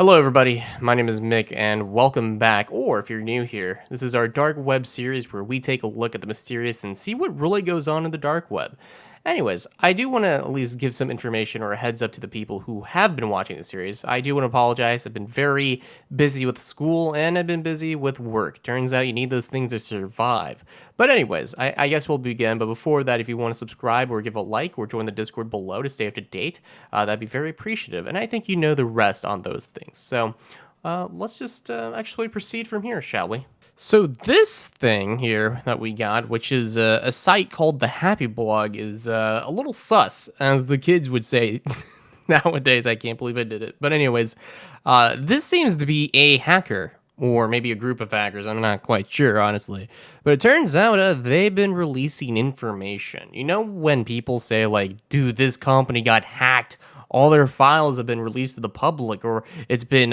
Hello, everybody. My name is Mick, and welcome back. Or if you're new here, this is our dark web series where we take a look at the mysterious and see what really goes on in the dark web. Anyways, I do want to at least give some information or a heads up to the people who have been watching the series. I do want to apologize. I've been very busy with school and I've been busy with work. Turns out you need those things to survive. But anyways, I guess we'll begin. But before that, if you want to subscribe or give a like or join the Discord below to stay up to date, that'd be very appreciative. And I think you know the rest on those things. So let's just actually proceed from here, shall we? So this thing here that we got, which is a site called the Happy Blog, is a little sus, as the kids would say nowadays. I can't believe I did it. But anyways, this seems to be a hacker, or maybe a group of hackers. I'm not quite sure, honestly. But it turns out they've been releasing information. You know when people say, like, dude, this company got hacked, all their files have been released to the public, or it's been,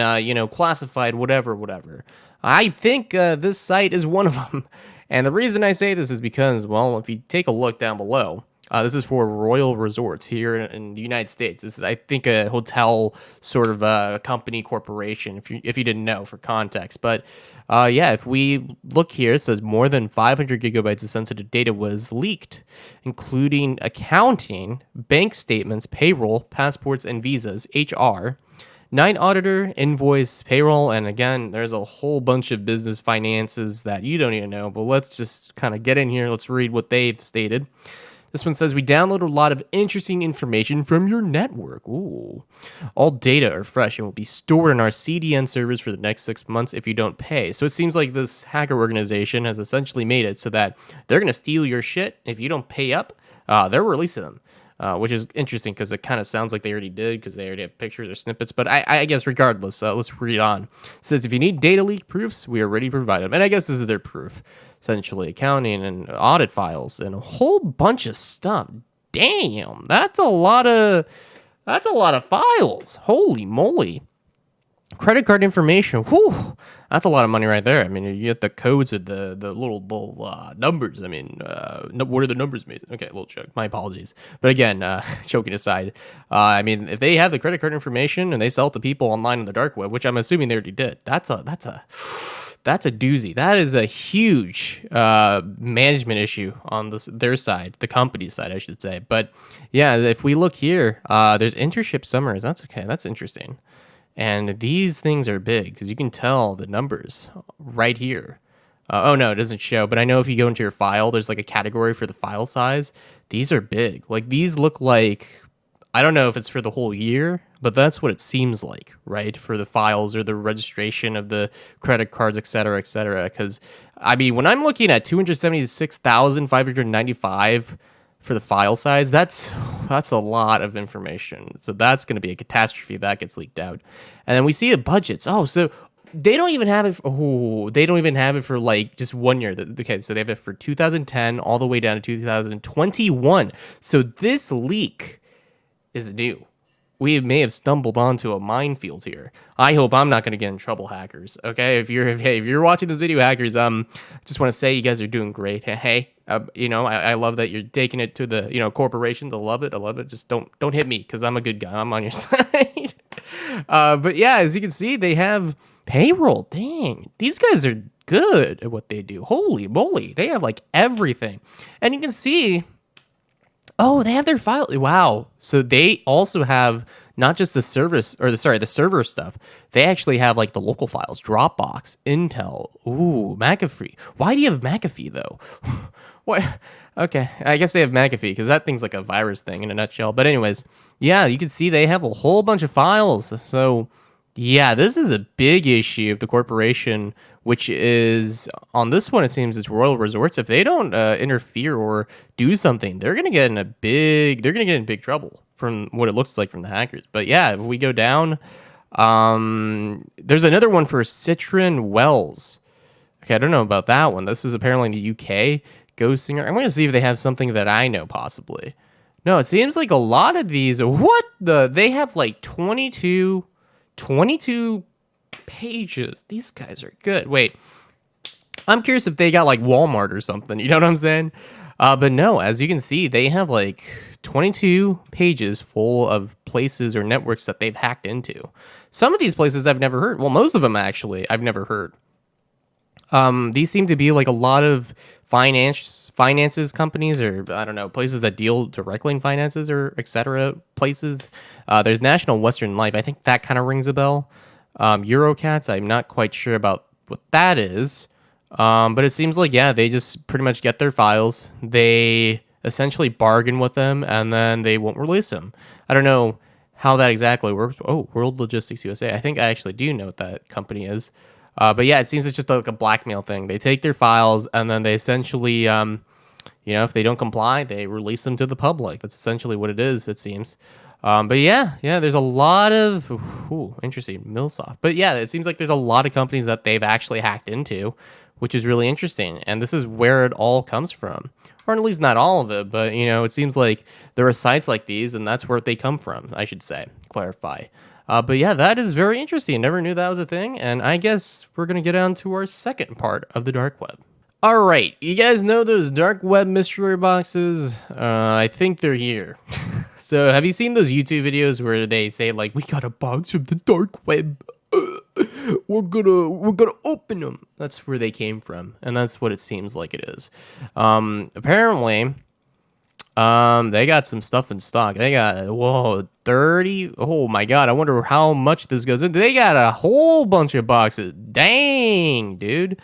classified, whatever. I think this site is one of them. And the reason I say this is because, well, if you take a look down below, this is for Royal Resorts here in the United States. This is, I think, a hotel sort of company corporation, if you didn't know, for context. But yeah, if we look here, it says more than 500 gigabytes of sensitive data was leaked, including accounting, bank statements, payroll, passports, and visas, HR. 9 auditor, invoice, payroll, and again, there's a whole bunch of business finances that you don't even know, but let's just kind of get in here. Let's read what they've stated. This one says, we download a lot of interesting information from your network. Ooh. All data are fresh and will be stored on our CDN servers for the next 6 months if you don't pay. So it seems like this hacker organization has essentially made it so that they're going to steal your shit. If you don't pay up, they're releasing them. Which is interesting because it kind of sounds like they already did because they already have pictures or snippets. But I guess regardless, let's read on. It says, if you need data leak proofs, we already provide them. And I guess this is their proof, essentially. Accounting and audit files and a whole bunch of stuff. Damn, that's a lot of files. Holy moly. Credit card information. Whew, that's a lot of money right there. I mean, you get the codes of the little numbers. I mean, what are the numbers made? Okay, a little joke. My apologies. But again, joking aside, I mean, if they have the credit card information and they sell it to people online on the dark web, which I'm assuming they already did, that's a doozy. That is a huge management issue on their side, the company's side, I should say. But yeah, if we look here, there's internship summaries. That's okay. That's interesting. And these things are big because you can tell the numbers right here. Oh, no, it doesn't show. But I know if you go into your file, there's like a category for the file size. These are big. Like these look like, I don't know if it's for the whole year, but that's what it seems like, right? For the files or the registration of the credit cards, et cetera, et cetera. Because, I mean, when I'm looking at 276,595 for the file size, that's a lot of information. So that's going to be a catastrophe if that gets leaked out. And then we see the budgets. Oh, so they don't even have it. They don't even have it for like just 1 year. Okay, so they have it for 2010 all the way down to 2021. So this leak is new. We may have stumbled onto a minefield here. I hope I'm not going to get in trouble, hackers. Okay, if you're watching this video, hackers, just want to say you guys are doing great. Hey, I love that you're taking it to the corporations. I love it. Just don't hit me because I'm a good guy. I'm on your side. But yeah, as you can see, they have payroll. Dang, these guys are good at what they do. Holy moly, they have like everything, and you can see. Oh, they have their file. Wow. So they also have not just the server stuff. They actually have like the local files, Dropbox, Intel. Ooh, McAfee. Why do you have McAfee though? What? Okay, I guess they have McAfee because that thing's like a virus thing in a nutshell. But anyways, yeah, you can see they have a whole bunch of files. So yeah, this is a big issue of the corporation, which is on this one. It seems it's Royal Resorts. If they don't interfere or do something, they're gonna get in big trouble from what it looks like from the hackers. But yeah, if we go down, there's another one for Citron Wells. Okay, I don't know about that one. This is apparently in the UK. Ghost Singer. I'm gonna see if they have something that I know possibly. No, it seems like a lot of these. They have like 22 pages. These guys are good. Wait, I'm curious if they got like Walmart or something. You know what I'm saying? But no, as you can see, they have like 22 pages full of places or networks that they've hacked into. Some of these places I've never heard. Well, most of them actually I've never heard. These seem to be like a lot of finances companies, or I don't know, places that deal directly in finances or etc. places. There's National Western Life. I think that kind of rings a bell. Eurocats, I'm not quite sure about what that is. But it seems like, yeah, they just pretty much get their files. They essentially bargain with them, and then they won't release them. I don't know how that exactly works. Oh, World Logistics USA. I think I actually do know what that company is. But yeah, it seems it's just like a blackmail thing. They take their files, and then they essentially, if they don't comply, they release them to the public. That's essentially what it is, it seems. But yeah, there's a lot of, interesting, Millsoft. But yeah, it seems like there's a lot of companies that they've actually hacked into, which is really interesting. And this is where it all comes from. Or at least not all of it, but, it seems like there are sites like these, and that's where they come from, I should say, clarify. But yeah, that is very interesting. Never knew that was a thing. And I guess we're going to get on to our second part of the dark web. All right, you guys know those dark web mystery boxes? I think they're here. So have you seen those YouTube videos where they say like, we got a box from the dark web? We're gonna open them. That's where they came from, and that's what it seems like it is. Apparently, they got some stuff in stock. They got 30. Oh my god! I wonder how much this goes into. They got a whole bunch of boxes. Dang, dude.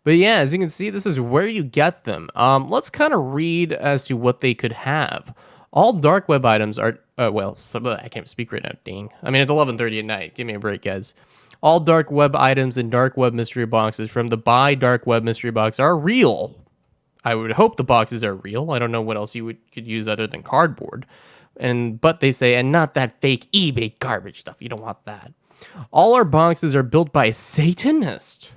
But yeah, as you can see, this is where you get them. Let's kind of read as to what they could have. All dark web items are, I can't speak right now, dang. I mean, it's 11:30 at night. Give me a break, guys. All dark web items and dark web mystery boxes from the Buy Dark Web Mystery Box are real. I would hope the boxes are real. I don't know what else you could use other than cardboard. But they say, and not that fake eBay garbage stuff. You don't want that. All our boxes are built by Satanists.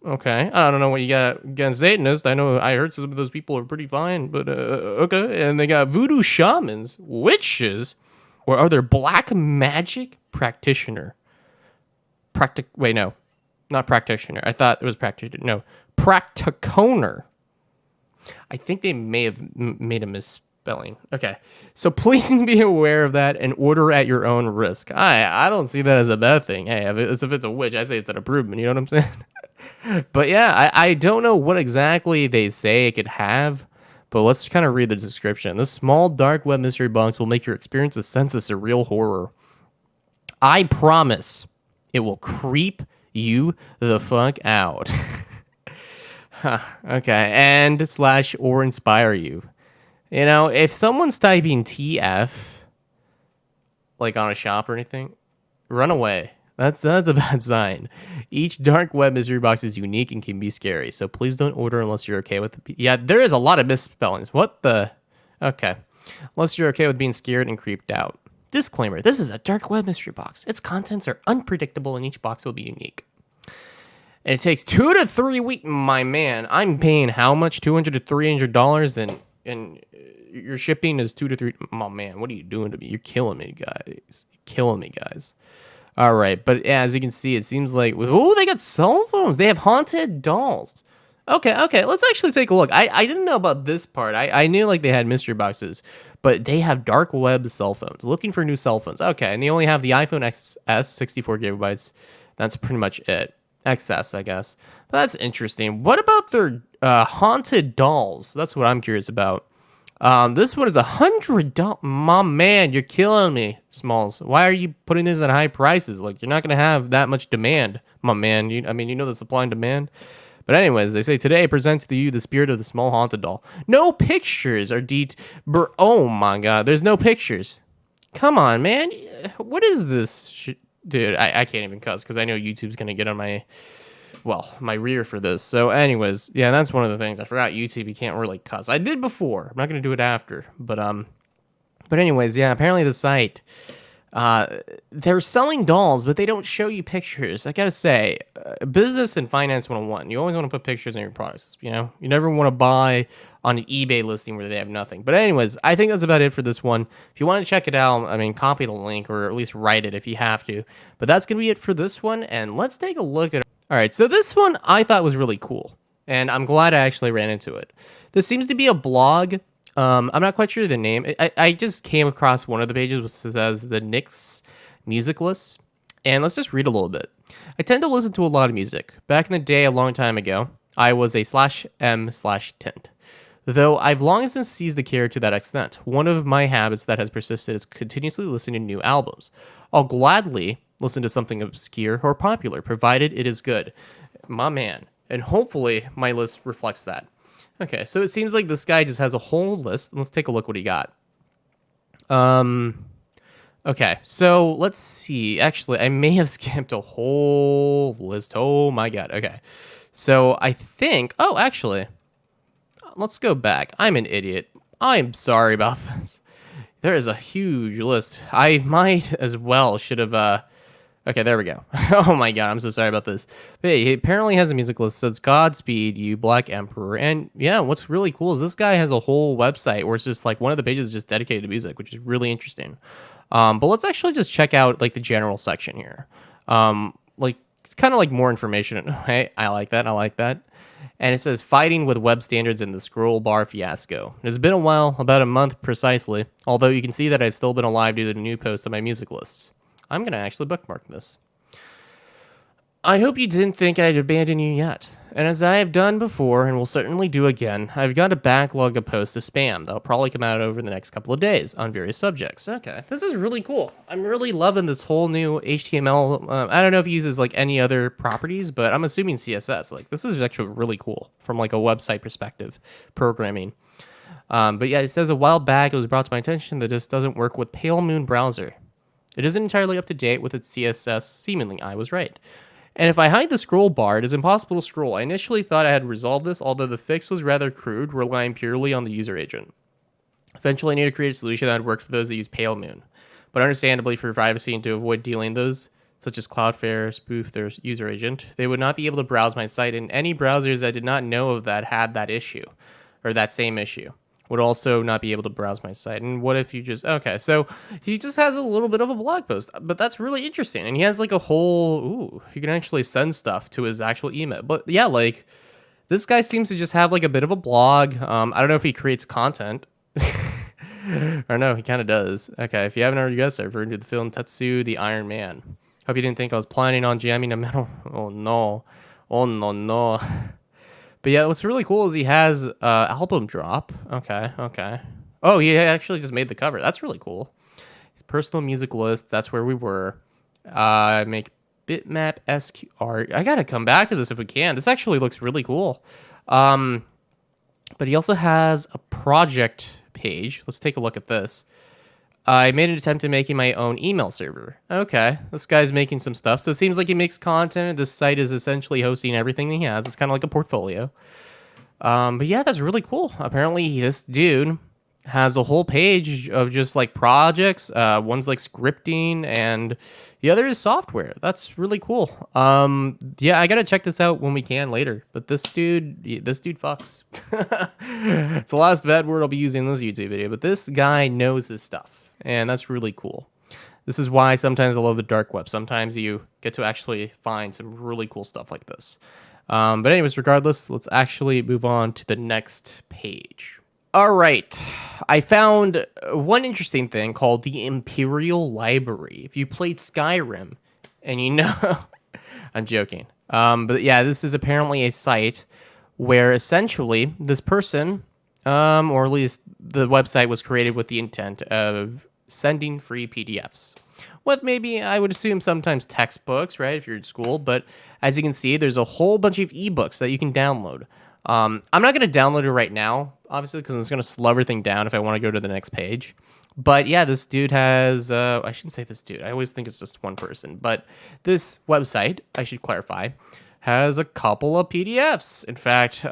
Okay, I don't know what you got against Satanists. I know I heard some of those people are pretty fine, but okay. And they got voodoo shamans, witches, or other black magic practitioner. No, not practitioner. I thought it was practitioner. No, practiconer. I think they may have made a misspelling. Okay, so please be aware of that and order at your own risk. I don't see that as a bad thing. Hey, if it's a witch, I say it's an improvement. You know what I'm saying? But yeah, I don't know what exactly they say it could have, but let's kind of read the description. This small dark web mystery box will make your experience a sense of surreal horror. I promise it will creep you the fuck out. Okay, and / or inspire you. If someone's typing TF, like on a shop or anything, run away. That's a bad sign. Each dark web mystery box is unique and can be scary, so please don't order unless you're okay with it. Yeah, there is a lot of misspellings. What the? Okay. Unless you're okay with being scared and creeped out. Disclaimer, this is a dark web mystery box. Its contents are unpredictable and each box will be unique. And it takes 2 to 3 weeks. My man, I'm paying how much? $200 to $300, and your shipping is 2 to 3. Oh man, what are you doing to me? You're killing me, guys. All right, but yeah, as you can see, it seems like, they got cell phones. They have haunted dolls. Okay, let's actually take a look. I didn't know about this part. I knew like they had mystery boxes, but they have dark web cell phones. Looking for new cell phones. Okay, and they only have the iPhone XS, 64 gigabytes. That's pretty much it. XS, I guess. But that's interesting. What about their haunted dolls? That's what I'm curious about. This one is $100. My man, you're killing me, Smalls. Why are you putting this at high prices? Like, you're not going to have that much demand, my man. You know the supply and demand. But anyways, they say, today presents to you the spirit of the small haunted doll. No pictures are oh my god, there's no pictures. Come on, man. What is this dude? I can't even cuss because I know YouTube's going to get on my rear for this. So anyways, yeah, that's one of the things. I forgot YouTube, you can't really cuss. I did before. I'm not going to do it after. But anyways, yeah, apparently the site, they're selling dolls, but they don't show you pictures. I got to say, business and finance 101, you always want to put pictures in your products. You never want to buy on an eBay listing where they have nothing. But anyways, I think that's about it for this one. If you want to check it out, copy the link or at least write it if you have to. But that's going to be it for this one. And let's take a look at it. All right, so this one I thought was really cool, and I'm glad I actually ran into it. This seems to be a blog I'm not quite sure the name. I just came across one of the pages which says the NYX Music Lists. And let's just read a little bit. I tend to listen to a lot of music. Back in the day, a long time ago, I was a /m/tint. Though I've long since ceased to care to that extent. One of my habits that has persisted is continuously listening to new albums. I'll gladly listen to something obscure or popular, provided it is good. My man. And hopefully my list reflects that. Okay, so it seems like this guy just has a whole list. Let's take a look what he got. Okay, so let's see. Actually, I may have skipped a whole list. Oh my god. Okay. So I think, oh, actually, let's go back. I'm an idiot. I'm sorry about this. There is a huge list. I might as well should have, okay, there we go. Oh my god, I'm so sorry about this. But hey, he apparently has a music list that says Godspeed, you Black Emperor. And yeah, what's really cool is this guy has a whole website where it's just like one of the pages is just dedicated to music, which is really interesting. But let's actually just check out like the general section here. Like it's kind of like more information. Hey, I like that. I like that. And it says fighting with web standards in the scroll bar fiasco. It's been a while, about a month precisely, although you can see that I've still been alive due to the new posts on my music lists. I'm going to actually bookmark this. I hope you didn't think I'd abandon you yet. And as I have done before and will certainly do again, I've got a backlog of posts to spam that'll probably come out over the next couple of days on various subjects. Okay, this is really cool. I'm really loving this whole new HTML. I don't know if it uses like any other properties, but I'm assuming CSS. Like this is actually really cool from like a website perspective, programming. But yeah, it says a while back it was brought to my attention that this doesn't work with Pale Moon browser. It isn't entirely up to date with its CSS. Seemingly, I was right. And if I hide the scroll bar, it is impossible to scroll. I initially thought I had resolved this, although the fix was rather crude, relying purely on the user agent. Eventually, I need to create a solution that would work for those that use Pale Moon. But understandably, for privacy and to avoid dealing those, such as Cloudflare, spoof their user agent, they would not be able to browse my site, and any browsers I did not know of that had that issue, or that same issue, would also not be able to browse my site. And what if you just, okay, so he just has a little bit of a blog post, but that's really interesting. And he has like a whole, ooh, you can actually send stuff to his actual email. But yeah, like this guy seems to just have like a bit of a blog. I don't know if he creates content. Or no, he kind of does. Okay, if you haven't already guessed, I've referred to the film Tetsu the Iron Man. Hope you didn't think I was planning on jamming a metal. Oh no. Oh no, no. But yeah, what's really cool is he has album drop. Okay, okay. Oh, he actually just made the cover. That's really cool. His personal music list. That's where we were. Make bitmap-esque art. I gotta come back to this if we can. This actually looks really cool. But he also has a project page. Let's take a look at this. I made an attempt at making my own email server. Okay, this guy's making some stuff. So it seems like he makes content. This site is essentially hosting everything he has. It's kind of like a portfolio. But yeah, that's really cool. Apparently, this dude has a whole page of just like projects. One's like scripting, and the other is software. That's really cool. Yeah, I gotta check this out when we can later. But this dude fucks. It's the last bad word I'll be using in this YouTube video. But this guy knows his stuff. And that's really cool. This is why sometimes I love the dark web. Sometimes you get to actually find some really cool stuff like this. But anyways, regardless, let's actually move on to the next page. All right. I found one interesting thing called the Imperial Library. If you played Skyrim, and you know... I'm joking. But yeah, this is apparently a site where essentially this person... or at least the website was created with the intent of sending free PDFs. With maybe, I would assume, sometimes textbooks, right, if you're in school. But as you can see, there's a whole bunch of ebooks that you can download. I'm not going to download it right now, obviously, because it's going to slow everything down if I want to go to the next page. But yeah, this dude has, I shouldn't say this dude. I always think it's just one person. But this website, I should clarify, has a couple of PDFs. In fact,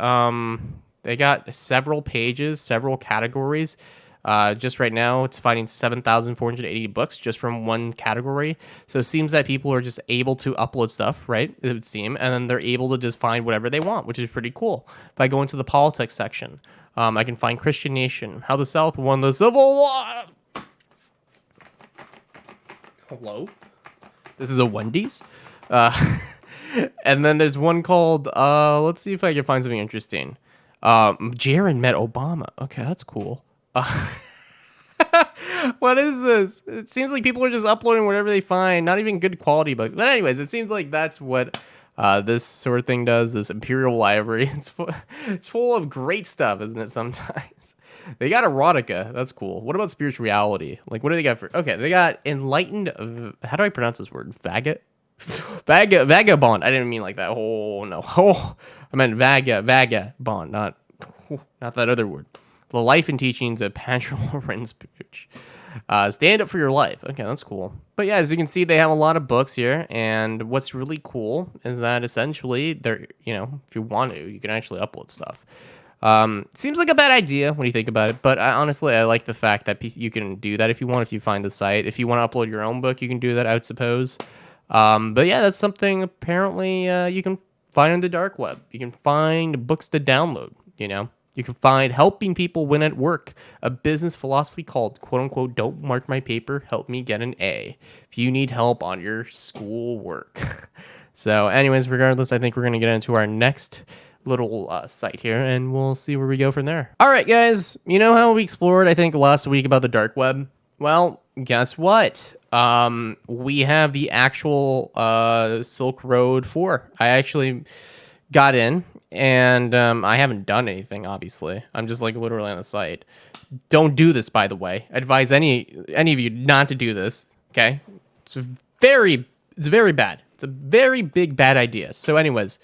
they got several pages, several categories. Just right now, it's finding 7,480 books just from one category. So it seems that people are just able to upload stuff, right? It would seem. And then they're able to just find whatever they want, which is pretty cool. If I go into the politics section, I can find Christian Nation, how the South won the Civil War. Hello? This is a Wendy's? And then there's one called, let's see if I can find something interesting. Jaron met Obama. Okay, that's cool. What is this? It seems like people are just uploading whatever they find, not even good quality books. But anyways, it seems like that's what this sort of thing does. This Imperial Library, it's full of great stuff, isn't it? Sometimes they got erotica. That's cool. What about spirituality? Like, what do they got for? Okay, they got enlightened. How do I pronounce this word? Vagabond. I didn't mean like that. Oh no. Oh, I meant vagabond, not that other word. The life and teachings of Patrick Rinspooch. Stand up for your life. Okay, that's cool. But yeah, as you can see, they have a lot of books here, and what's really cool is that essentially they're, if you want to, you can actually upload stuff. Seems like a bad idea when you think about it, but honestly, I like the fact that you can do that if you want, if you find the site. If you want to upload your own book, you can do that, I would suppose. But yeah, that's something apparently you can find on the dark web. You can find books to download, You can find helping people win at work, a business philosophy called, quote unquote, don't mark my paper, help me get an A. If you need help on your school work. So anyways, regardless, I think we're going to get into our next little site here, and we'll see where we go from there. All right, guys, you know how we explored, I think, last week about the dark web? Well, guess what? We have the actual Silk Road 4. I actually got in. And I haven't done anything, obviously. I'm just like literally on the site. Don't do this, by the way. I advise any of you not to do this. Okay, it's very bad. It's a very big bad idea. So, anyways,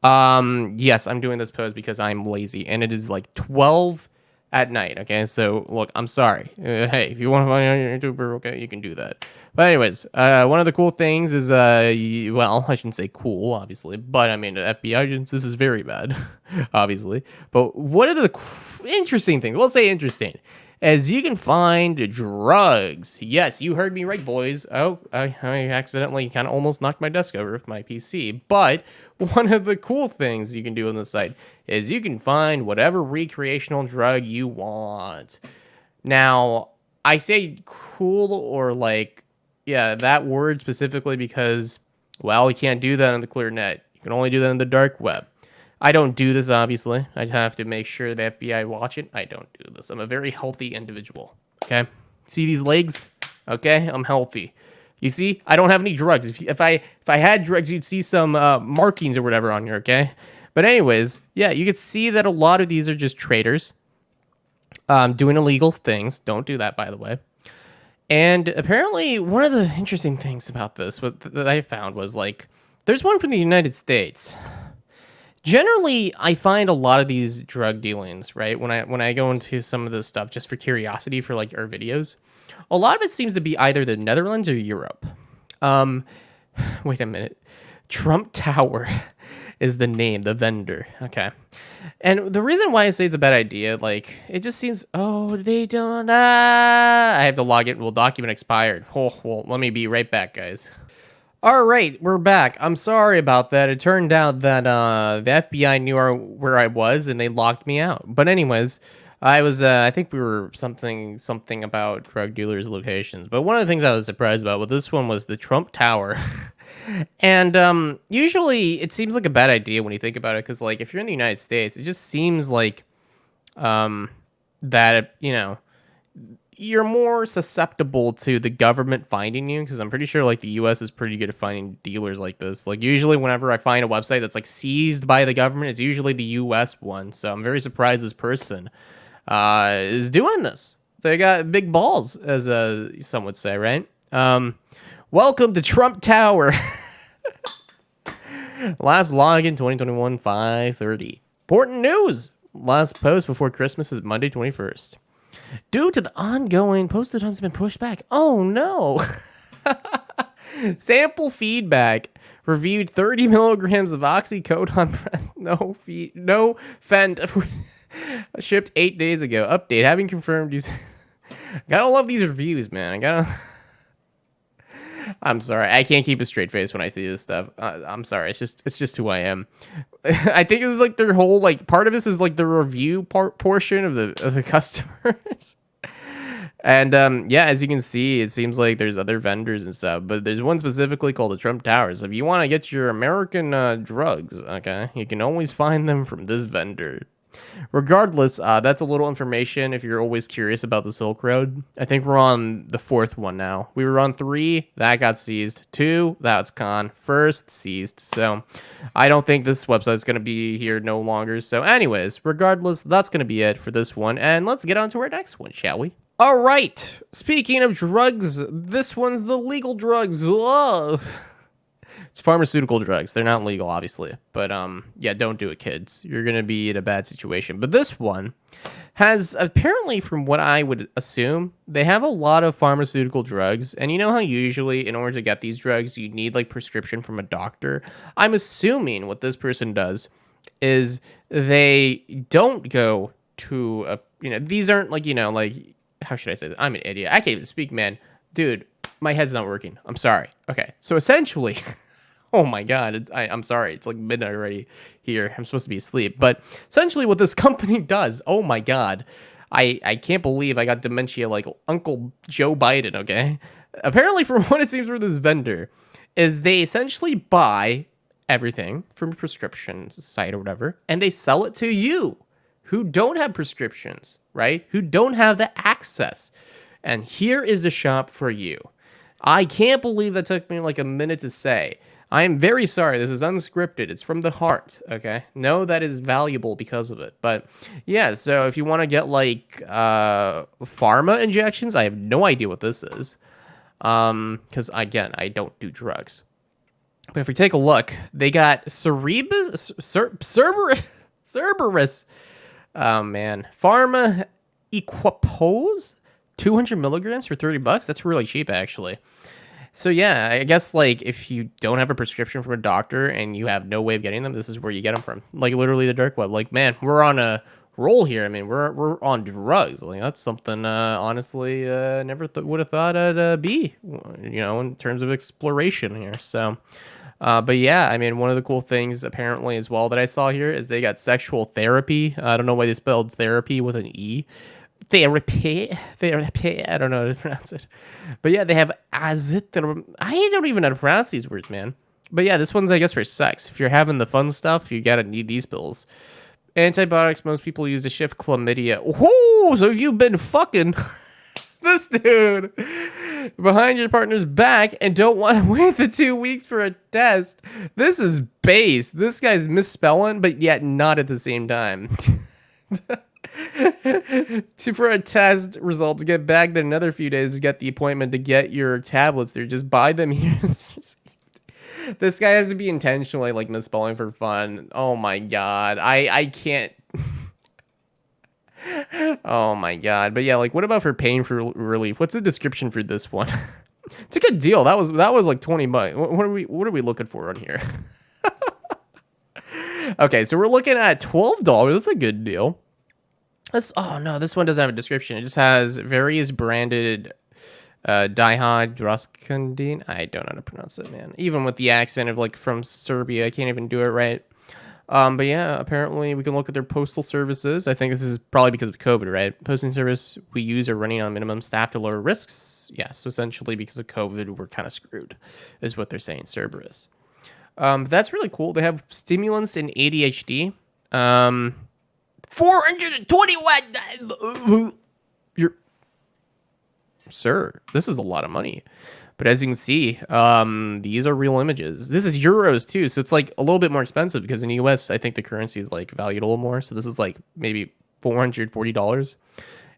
yes, I'm doing this post because I'm lazy, and it is like 12 at night. Okay, so look, I'm sorry. Hey, if you want to find out your YouTuber, okay, you can do that. But anyways, one of the cool things is, well, I shouldn't say cool, obviously, but I mean, FBI agents, this is very bad, obviously. But one of the interesting things, we'll say interesting, is you can find drugs. Yes, you heard me right, boys. Oh, I accidentally kind of almost knocked my desk over with my PC. But one of the cool things you can do on the site is you can find whatever recreational drug you want. Now, I say cool or like, yeah, that word specifically because, well, you can't do that on the clear net. You can only do that on the dark web. I don't do this, obviously. I'd have to make sure the FBI watch it. I don't do this. I'm a very healthy individual, okay? See these legs? Okay, I'm healthy. You see, I don't have any drugs. If I had drugs, you'd see some markings or whatever on here, okay? But anyways, yeah, you can see that a lot of these are just traders doing illegal things. Don't do that, by the way. And apparently, one of the interesting things about this that I found was, like, there's one from the United States. Generally, I find a lot of these drug dealings, right, when I go into some of this stuff just for curiosity for, like, our videos, a lot of it seems to be either the Netherlands or Europe. Wait a minute. Trump Tower is the name, the vendor. Okay. And the reason why I say it's a bad idea, like, it just seems, oh, they don't, I have to log in. Well, document expired. Oh, well, let me be right back, guys. All right, we're back. I'm sorry about that. It turned out that the FBI knew where I was, and they locked me out. But anyways, I was, I think we were something about drug dealers' locations. But one of the things I was surprised about with this one was the Trump Tower. And usually it seems like a bad idea when you think about it, because, like, if you're in the United States, it just seems like that, you're more susceptible to the government finding you, because I'm pretty sure, like, the U.S. is pretty good at finding dealers like this. Like, usually whenever I find a website that's, like, seized by the government, it's usually the U.S. one. So I'm very surprised this person is doing this. They got big balls, as some would say, right? Welcome to Trump Tower. Last login 2021 5:30. Important news. Last post before Christmas is Monday 21st. Due to the ongoing posted times have been pushed back. Oh no. Sample feedback. Reviewed 30 milligrams of oxycodone. No fent. Shipped 8 days ago. Update. Having confirmed. Gotta love these reviews, man. I'm sorry. I can't keep a straight face when I see this stuff. I'm sorry. It's just who I am. I think it's like their whole, like, part of this is like the review portion of the customers. And yeah, as you can see, it seems like there's other vendors and stuff, but there's one specifically called the Trump Tower. So if you want to get your American drugs, okay, you can always find them from this vendor. Regardless, that's a little information if you're always curious about the Silk Road. I think we're on the 4th one now. We were on 3, that got seized. 2, that's gone. 1st, seized. So I don't think this website's going to be here no longer. So anyways, regardless, that's going to be it for this one. And let's get on to our next one, shall we? All right. Speaking of drugs, this one's the legal drugs. Whoa. It's pharmaceutical drugs. They're not legal, obviously. But, yeah, don't do it, kids. You're going to be in a bad situation. But this one has, apparently, from what I would assume, they have a lot of pharmaceutical drugs. And you know how usually, in order to get these drugs, you need, like, prescription from a doctor? I'm assuming what this person does is they don't go to a, these aren't, like, like, how should I say this? I'm an idiot. I can't even speak, man. Dude, my head's not working. I'm sorry. Okay, so essentially... Oh my God, I'm sorry. It's like midnight already here. I'm supposed to be asleep. But essentially what this company does, oh my God, I can't believe I got dementia like Uncle Joe Biden, okay? Apparently from what it seems for this vendor, is they essentially buy everything from a prescription site or whatever, and they sell it to you who don't have prescriptions, right? Who don't have the access. And here is the shop for you. I can't believe that took me like a minute to say. I am very sorry. This is unscripted. It's from the heart, okay? No, that is valuable because of it. But, yeah, so if you want to get, like, pharma injections, I have no idea what this is. Because, again, I don't do drugs. But if we take a look, they got Cerberus. Oh, man. Pharma Equipose, 200 milligrams for $30. That's really cheap, actually. So yeah, I guess like if you don't have a prescription from a doctor and you have no way of getting them, this is where you get them from. Like literally the dark web. Like man, we're on a roll here. I mean, we're on drugs. Like that's something honestly never would have thought I'd be. In terms of exploration here. So, but yeah, I mean, one of the cool things apparently as well that I saw here is they got sexual therapy. I don't know why they spelled therapy with an E. Therapy, I don't know how to pronounce it. But yeah, they have azithromycin. I don't even know how to pronounce these words, man. But yeah, this one's, I guess, for sex. If you're having the fun stuff, you gotta need these pills. Antibiotics most people use to shift chlamydia. Whoo! So you've been fucking this dude behind your partner's back and don't want to wait the 2 weeks for a test. This is base. This guy's misspelling, but yet not at the same time. For a test result to get back in another few days to get the appointment to get your tablets there. Just buy them here. This guy has to be intentionally like misspelling for fun. Oh my God. I can't. Oh my God. But yeah, like what about for pain for relief? What's the description for this one? It's a good deal. That was like $20. What are we looking for on here? Okay, so we're looking at $12. That's a good deal. Oh no, this one doesn't have a description. It just has various branded dihydroxycontin. I don't know how to pronounce it, man. Even with the accent of like from Serbia, I can't even do it right. But yeah, apparently we can look at their postal services. I think this is probably because of COVID, right? Posting service we use are running on minimum staff to lower risks. Yeah, so essentially because of COVID, we're kind of screwed, is what they're saying, Cerberus. But that's really cool. They have stimulants in ADHD. 421. Sir, this is a lot of money. But as you can see, these are real images. This is euros too, so it's like a little bit more expensive because in the US, I think the currency is like valued a little more. So this is like maybe $440.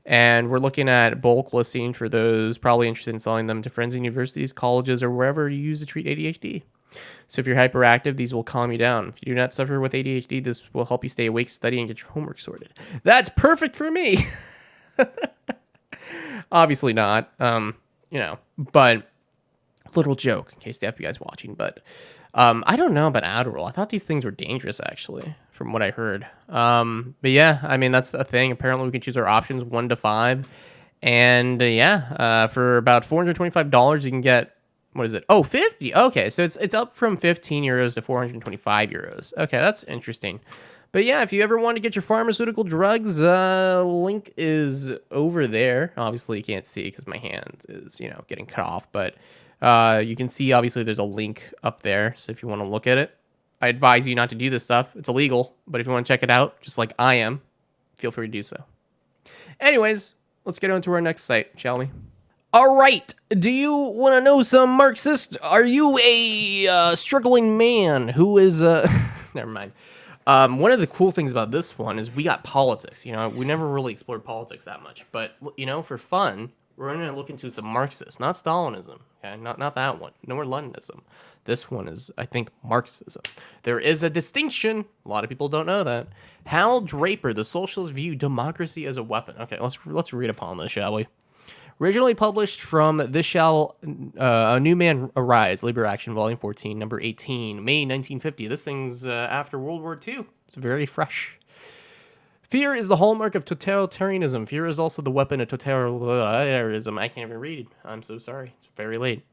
And we're looking at bulk listing for those probably interested in selling them to friends in universities, colleges, or wherever you use to treat ADHD. So if you're hyperactive, these will calm you down. If you do not suffer with ADHD, this will help you stay awake, study, and get your homework sorted. That's perfect for me. Obviously not, but little joke in case the FBI's watching. But I don't know about Adderall. I thought these things were dangerous, actually, from what I heard. But yeah, I mean, that's the thing. Apparently, we can choose our options 1 to 5. And for about $425, you can get, what is it? Oh, 50. Okay, so it's up from 15 euros to 425 euros. Okay, that's interesting. But yeah, if you ever want to get your pharmaceutical drugs, link is over there. Obviously, you can't see because my hand is, getting cut off. But you can see, obviously, there's a link up there. So if you want to look at it, I advise you not to do this stuff. It's illegal. But if you want to check it out, just like I am, feel free to do so. Anyways, let's get on to our next site, shall we? All right. Do you want to know some Marxist? Are you a struggling man who is never mind. One of the cool things about this one is we got politics. You know, we never really explored politics that much, but you know, for fun, we're going to look into some Marxist, not Stalinism. Okay, not that one. Nor Leninism. This one is, I think, Marxism. There is a distinction. A lot of people don't know that. Hal Draper, the socialist, view democracy as a weapon. Okay, let's read upon this, shall we? Originally published from This Shall A New Man Arise, Labor Action, Volume 14, Number 18, May 1950. This thing's after World War II. It's very fresh. Fear is the hallmark of totalitarianism. Fear is also the weapon of totalitarianism. I can't even read. I'm so sorry. It's very late.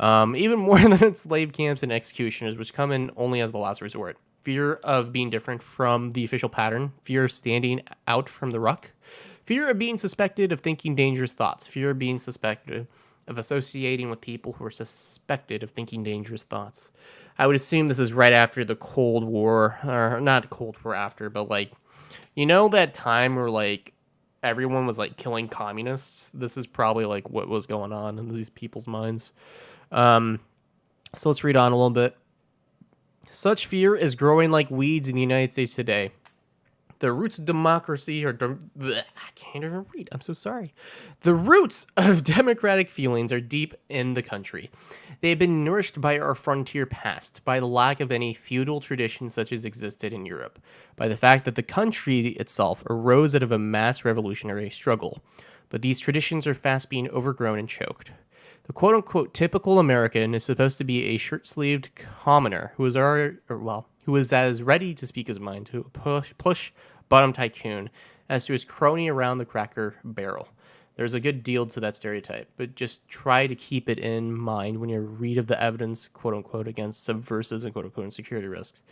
Even more than its slave camps and executioners, which come in only as the last resort. Fear of being different from the official pattern. Fear of standing out from the ruck. Fear of being suspected of thinking dangerous thoughts. Fear of being suspected of associating with people who are suspected of thinking dangerous thoughts. I would assume this is right after the Cold War, or not Cold War after, but like, you know that time where like everyone was like killing communists? This is probably like what was going on in these people's minds. So let's read on a little bit. Such fear is growing like weeds in the United States today. The roots of democracy are... I can't even read. I'm so sorry. The roots of democratic feelings are deep in the country. They have been nourished by our frontier past, by the lack of any feudal tradition such as existed in Europe, by the fact that the country itself arose out of a mass revolutionary struggle. But these traditions are fast being overgrown and choked. The quote-unquote typical American is supposed to be a shirt-sleeved commoner who is as ready to speak his mind to a push bottom tycoon as to his crony around the cracker barrel. There's a good deal to that stereotype, but just try to keep it in mind when you read of the evidence, quote-unquote, against subversives and quote-unquote insecurity risks.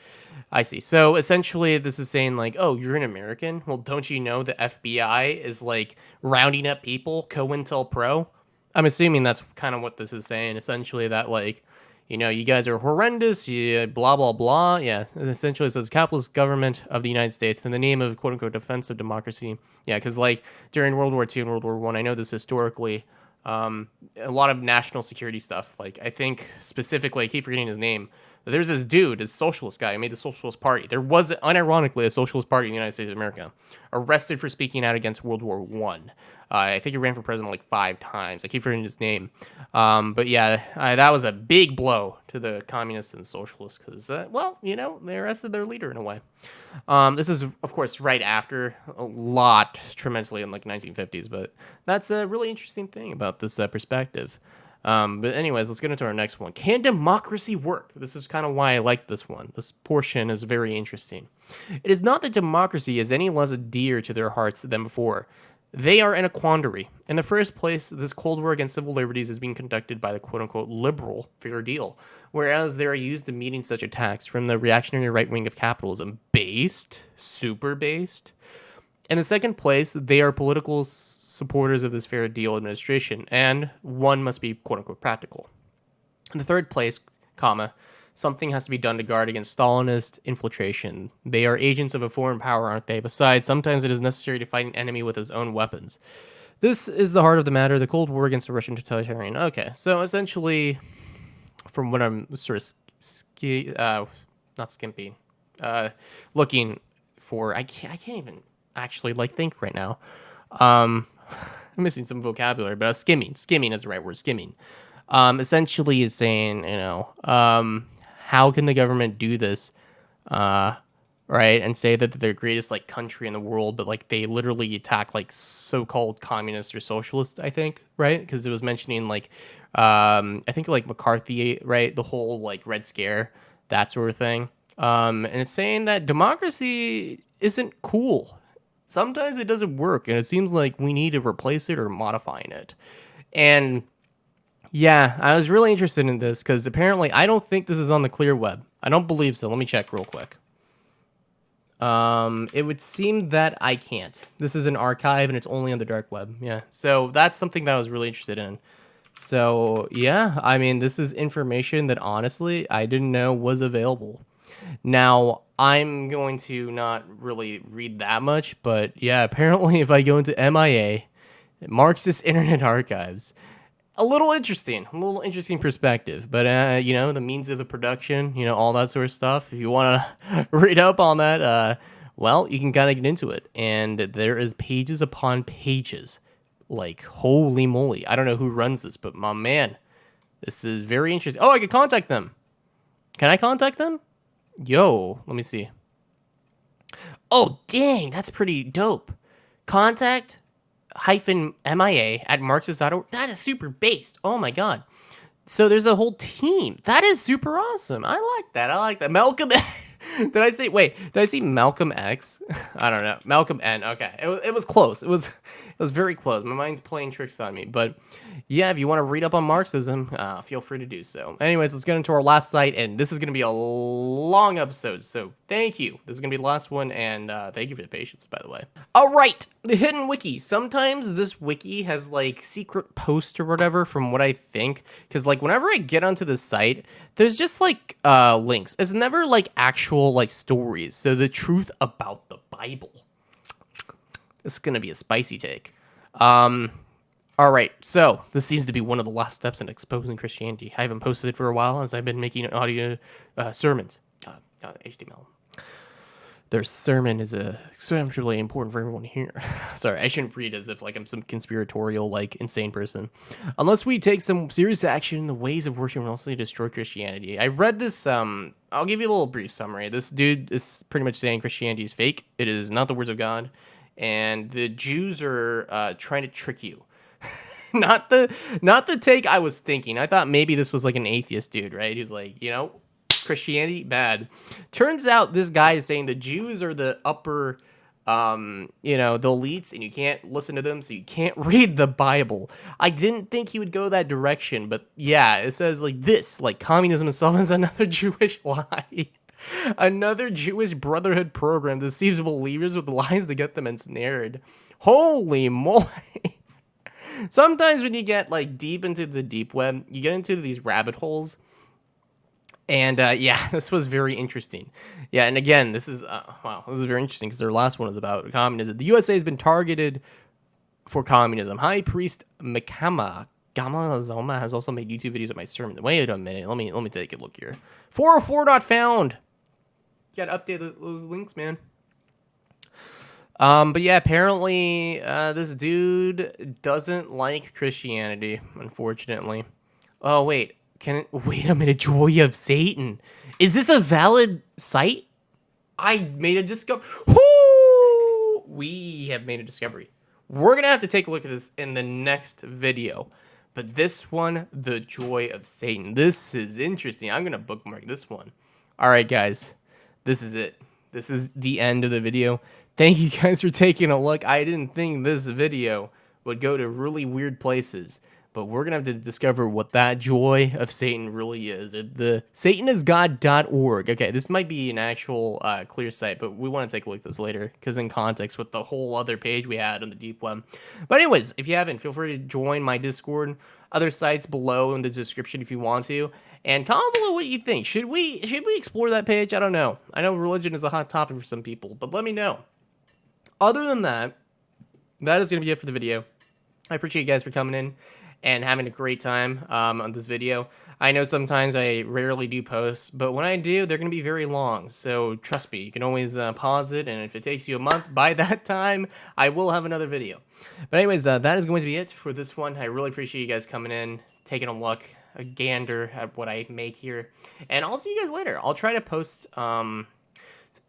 I see. So essentially this is saying like, oh, you're an American? Well, don't you know the FBI is like rounding up people, COINTELPRO? I'm assuming that's kind of what this is saying. Essentially that like, you know, you guys are horrendous, blah, blah, blah. Yeah, essentially it says capitalist government of the United States in the name of quote-unquote defense of democracy. Yeah, because like during World War II and World War I know this historically, a lot of national security stuff. Like I think specifically, I keep forgetting his name, but there's this dude, this socialist guy who made the Socialist Party. There was unironically a Socialist Party in the United States of America, arrested for speaking out against World War I. I think he ran for president like 5 times. I keep forgetting his name. But yeah, that was a big blow to the communists and socialists because, well, you know, they arrested their leader in a way. This is, of course, right after a lot tremendously in like 1950s, but that's a really interesting thing about this perspective. But anyways, let's get into our next one. Can democracy work? This is kind of why I like this one. This portion is very interesting. It is not that democracy is any less dear to their hearts than before. They are in a quandary. In the first place, this Cold War against civil liberties is being conducted by the quote-unquote liberal fair deal, whereas they are used in meeting such attacks from the reactionary right wing of capitalism, super based. In the second place, they are political supporters of this fair deal administration, and one must be quote-unquote practical. In the third place, something has to be done to guard against Stalinist infiltration. They are agents of a foreign power, aren't they? Besides, sometimes it is necessary to fight an enemy with his own weapons. This is the heart of the matter, the Cold War against the Russian totalitarian. Okay, so essentially, from what I'm sort of looking for, I can't even actually like think right now. I'm missing some vocabulary, but skimming is the right word, skimming. Essentially it's saying, you know, how can the government do this, right, and say that they're the greatest like country in the world, but like they literally attack like so-called communists or socialists, I think, right? Because it was mentioning like, I think like McCarthy, right, the whole like Red Scare, that sort of thing, and it's saying that democracy isn't cool. Sometimes it doesn't work, and it seems like we need to replace it or modifying it, and yeah, I was really interested in this because apparently I don't think this is on the clear web. I don't believe so. Let me check real quick. It would seem that I can't. This is an archive and it's only on the dark web. Yeah, so that's something that I was really interested in. So yeah, I mean, this is information that honestly I didn't know was available. Now, I'm going to not really read that much, but yeah, apparently if I go into MIA, Marxist Internet Archives, a little interesting perspective. But you know, the means of the production, you know, all that sort of stuff. If you want to read up on that, well, you can kind of get into it. And there is pages upon pages. Like, holy moly. I don't know who runs this, but my man, this is very interesting. Oh, I can contact them. Can I contact them? Yo, let me see. Oh, dang, that's pretty dope. Contact MIA at Marxist.org. That is super based. Oh my god. So there's a whole team. That is super awesome. I like that. I like that. Malcolm. Did I say Malcolm X? I don't know. Malcolm N. Okay. It was close. It was very close. My mind's playing tricks on me. But yeah, if you want to read up on Marxism, feel free to do so. Anyways, let's get into our last site, and this is going to be a long episode, so thank you. This is going to be the last one, and thank you for the patience, by the way. All right, the Hidden Wiki. Sometimes this wiki has, like, secret posts or whatever, from what I think, because, like, whenever I get onto the site, there's just, like, links. It's never, like, actual, like, stories. So the truth about the Bible. This is going to be a spicy take. All right, so this seems to be one of the last steps in exposing Christianity. I haven't posted it for a while as I've been making audio sermons. HTML. Their sermon is extremely important for everyone here. Sorry, I shouldn't read as if like I'm some conspiratorial, like insane person. Unless we take some serious action, the ways of worship will also destroy Christianity. I read this. I'll give you a little brief summary. This dude is pretty much saying Christianity is fake. It is not the words of God, and the Jews are trying to trick you. Not the take I was thinking. I thought maybe this was like an atheist dude, right? He's like, you know, Christianity bad. Turns out this guy is saying the Jews are the upper, you know, the elites, and you can't listen to them, so you can't read the Bible. I didn't think he would go that direction, but yeah, it says like this, like communism itself is another Jewish lie. Another Jewish brotherhood program deceives believers with lies to get them ensnared. Holy moly. Sometimes when you get like deep into the deep web, you get into these rabbit holes. And yeah, this was very interesting. Yeah, and again, this is wow, this is very interesting because their last one is about communism. The USA has been targeted for communism. High Priest Makama Zoma has also made YouTube videos of my sermon. Wait a minute, let me take a look here. 404 not found. You gotta update those links, man. But yeah, apparently, this dude doesn't like Christianity, unfortunately. Oh, wait. Wait a minute, Joy of Satan. Is this a valid site? I made a discovery. Woo! We have made a discovery. We're gonna have to take a look at this in the next video. But this one, the Joy of Satan. This is interesting. I'm gonna bookmark this one. All right, guys. This is it. This is the end of the video. Thank you guys for taking a look. I didn't think this video would go to really weird places, but we're going to have to discover what that Joy of Satan really is. The satanisgod.org. Okay, this might be an actual clear site, but we want to take a look at this later because in context with the whole other page we had on the deep web. But anyways, if you haven't, feel free to join my Discord, other sites below in the description if you want to. And comment below what you think. Should we explore that page? I don't know. I know religion is a hot topic for some people, but let me know. Other than that, that is going to be it for the video. I appreciate you guys for coming in and having a great time on this video. I know sometimes I rarely do posts, but when I do, they're going to be very long. So trust me, you can always pause it, and if it takes you a month, by that time, I will have another video. But anyways, that is going to be it for this one. I really appreciate you guys coming in, taking a look, a gander at what I make here. And I'll see you guys later. I'll try to post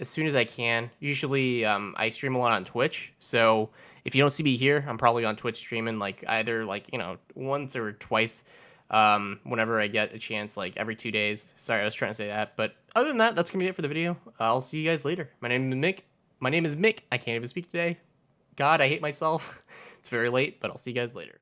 as soon as I can. Usually, I stream a lot on Twitch, so if you don't see me here, I'm probably on Twitch streaming, like, either, like, you know, once or twice, whenever I get a chance, like, every 2 days. Sorry, I was trying to say that, but other than that, that's gonna be it for the video. I'll see you guys later. My name is Mick. I can't even speak today. God, I hate myself. It's very late, but I'll see you guys later.